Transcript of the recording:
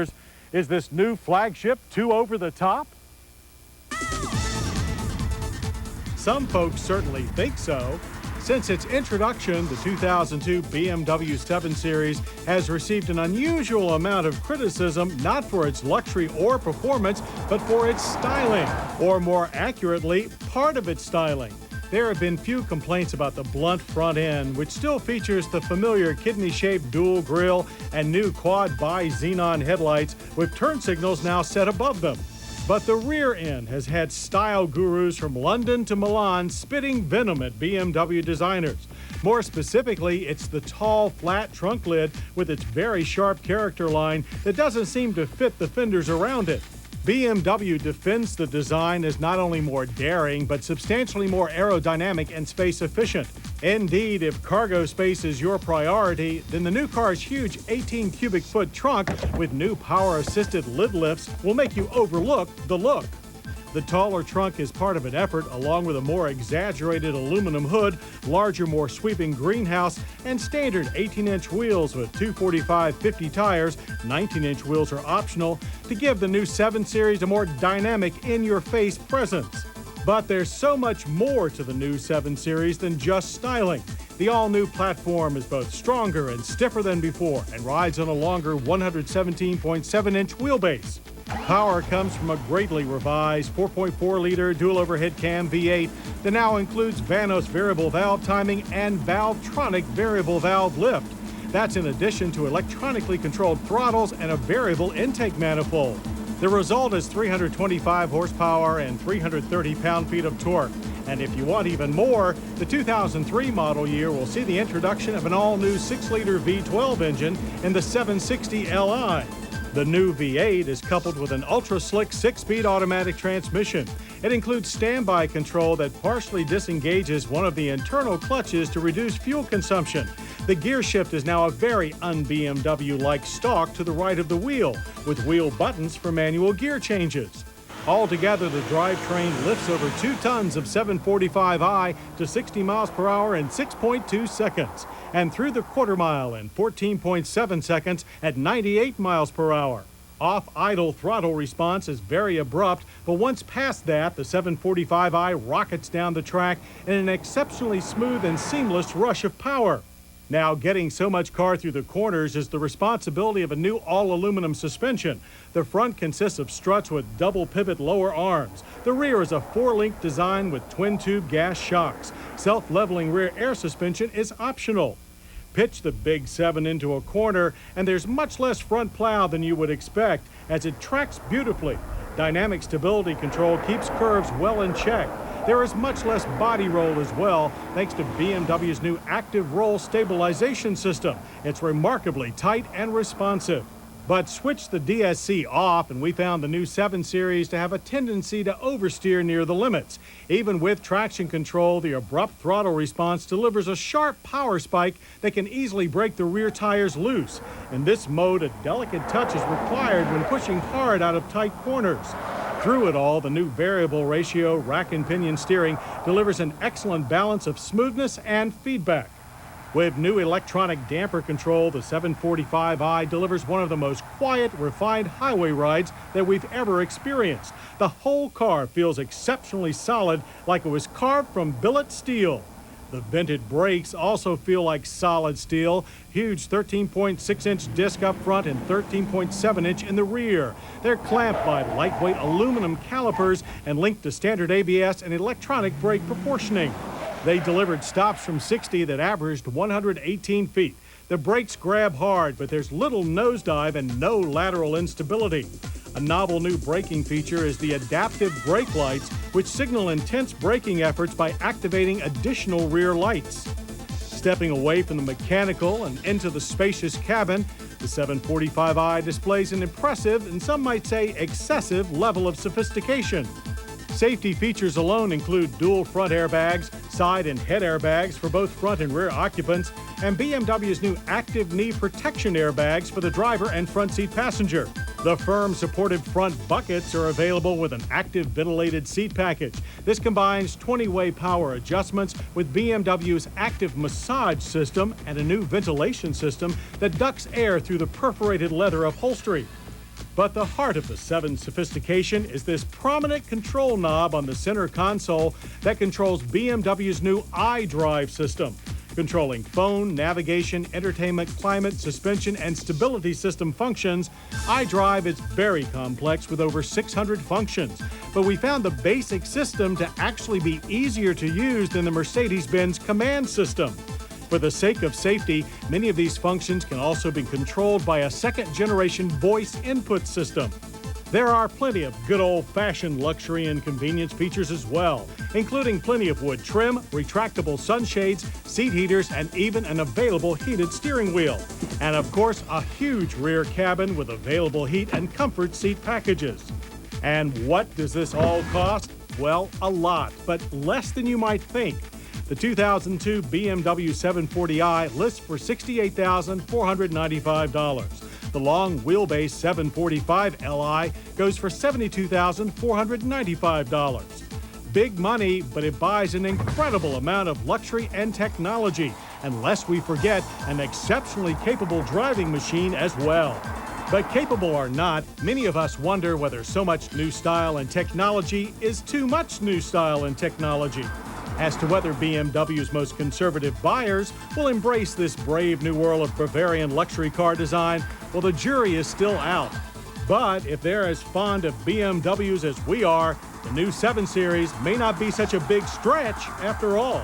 Is this new flagship too over the top? Some folks certainly think so. Since its introduction, the 2002 BMW 7 Series has received an unusual amount of criticism, not for its luxury or performance, but for its styling, or more accurately, part of its styling. There have been few complaints about the blunt front end, which still features the familiar kidney-shaped dual grille and new quad bi-xenon headlights with turn signals now set above them. But the rear end has had style gurus from London to Milan spitting venom at BMW designers. More specifically, it's the tall, flat trunk lid with its very sharp character line that doesn't seem to fit the fenders around it. BMW defends the design as not only more daring, but substantially more aerodynamic and space efficient. Indeed, if cargo space is your priority, then the new car's huge 18 cubic foot trunk with new power-assisted lid lifts will make you overlook the look. The taller trunk is part of an effort, along with a more exaggerated aluminum hood, larger, more sweeping greenhouse, and standard 18-inch wheels with 245/50 tires. 19-inch wheels are optional to give the new 7 Series a more dynamic, in-your-face presence. But there's so much more to the new 7 Series than just styling. The all-new platform is both stronger and stiffer than before and rides on a longer 117.7-inch wheelbase. Power comes from a greatly revised 4.4-liter dual overhead cam V8 that now includes Vanos variable valve timing and Valvetronic variable valve lift. That's in addition to electronically controlled throttles and a variable intake manifold. The result is 325 horsepower and 330 pound-feet of torque. And if you want even more, the 2003 model year will see the introduction of an all-new 6-liter V12 engine in the 760 Li. The new V8 is coupled with an ultra-slick 6-speed automatic transmission. It includes standby control that partially disengages one of the internal clutches to reduce fuel consumption. The gear shift is now a very un-BMW-like stalk to the right of the wheel, with wheel buttons for manual gear changes. Altogether, the drivetrain lifts over 2 tons of 745i to 60 miles per hour in 6.2 seconds, and through the quarter mile in 14.7 seconds at 98 miles per hour. Off-idle throttle response is very abrupt, but once past that, the 745i rockets down the track in an exceptionally smooth and seamless rush of power. Now, getting so much car through the corners is the responsibility of a new all-aluminum suspension. The front consists of struts with double pivot lower arms. The rear is a 4-link design with twin-tube gas shocks. Self-leveling rear air suspension is optional. Pitch the Big 7 into a corner, and there's much less front plow than you would expect, as it tracks beautifully. Dynamic stability control keeps curves well in check. There is much less body roll as well, thanks to BMW's new active roll stabilization system. It's remarkably tight and responsive. But switch the DSC off, and we found the new 7 Series to have a tendency to oversteer near the limits. Even with traction control, the abrupt throttle response delivers a sharp power spike that can easily break the rear tires loose. In this mode, a delicate touch is required when pushing hard out of tight corners. Through it all, the new variable ratio rack and pinion steering delivers an excellent balance of smoothness and feedback. With new electronic damper control, the 745i delivers one of the most quiet, refined highway rides that we've ever experienced. The whole car feels exceptionally solid, like it was carved from billet steel. The vented brakes also feel like solid steel. Huge 13.6-inch disc up front and 13.7-inch in the rear. They're clamped by lightweight aluminum calipers and linked to standard ABS and electronic brake proportioning. They delivered stops from 60 that averaged 118 feet. The brakes grab hard, but there's little nosedive and no lateral instability. A novel new braking feature is the adaptive brake lights, which signal intense braking efforts by activating additional rear lights. Stepping away from the mechanical and into the spacious cabin, the 745i displays an impressive, and some might say excessive, level of sophistication. Safety features alone include dual front airbags, side and head airbags for both front and rear occupants, and BMW's new active knee protection airbags for the driver and front seat passenger. The firm supported front buckets are available with an active ventilated seat package. This combines 20-way power adjustments with BMW's active massage system and a new ventilation system that ducts air through the perforated leather upholstery. But the heart of the 7's sophistication is this prominent control knob on the center console that controls BMW's new iDrive system. Controlling phone, navigation, entertainment, climate, suspension, and stability system functions, iDrive is very complex with over 600 functions. But we found the basic system to actually be easier to use than the Mercedes-Benz command system. For the sake of safety, many of these functions can also be controlled by a second-generation voice input system. There are plenty of good old-fashioned luxury and convenience features as well, including plenty of wood trim, retractable sunshades, seat heaters, and even an available heated steering wheel. And of course, a huge rear cabin with available heat and comfort seat packages. And what does this all cost? Well, a lot, but less than you might think. The 2002 BMW 740i lists for $68,495. The long wheelbase 745 Li goes for $72,495. Big money, but it buys an incredible amount of luxury and technology, and lest we forget, an exceptionally capable driving machine as well. But capable or not, many of us wonder whether so much new style and technology is too much new style and technology. As to whether BMW's most conservative buyers will embrace this brave new world of Bavarian luxury car design, well, the jury is still out. But if they're as fond of BMWs as we are, the new 7 Series may not be such a big stretch after all.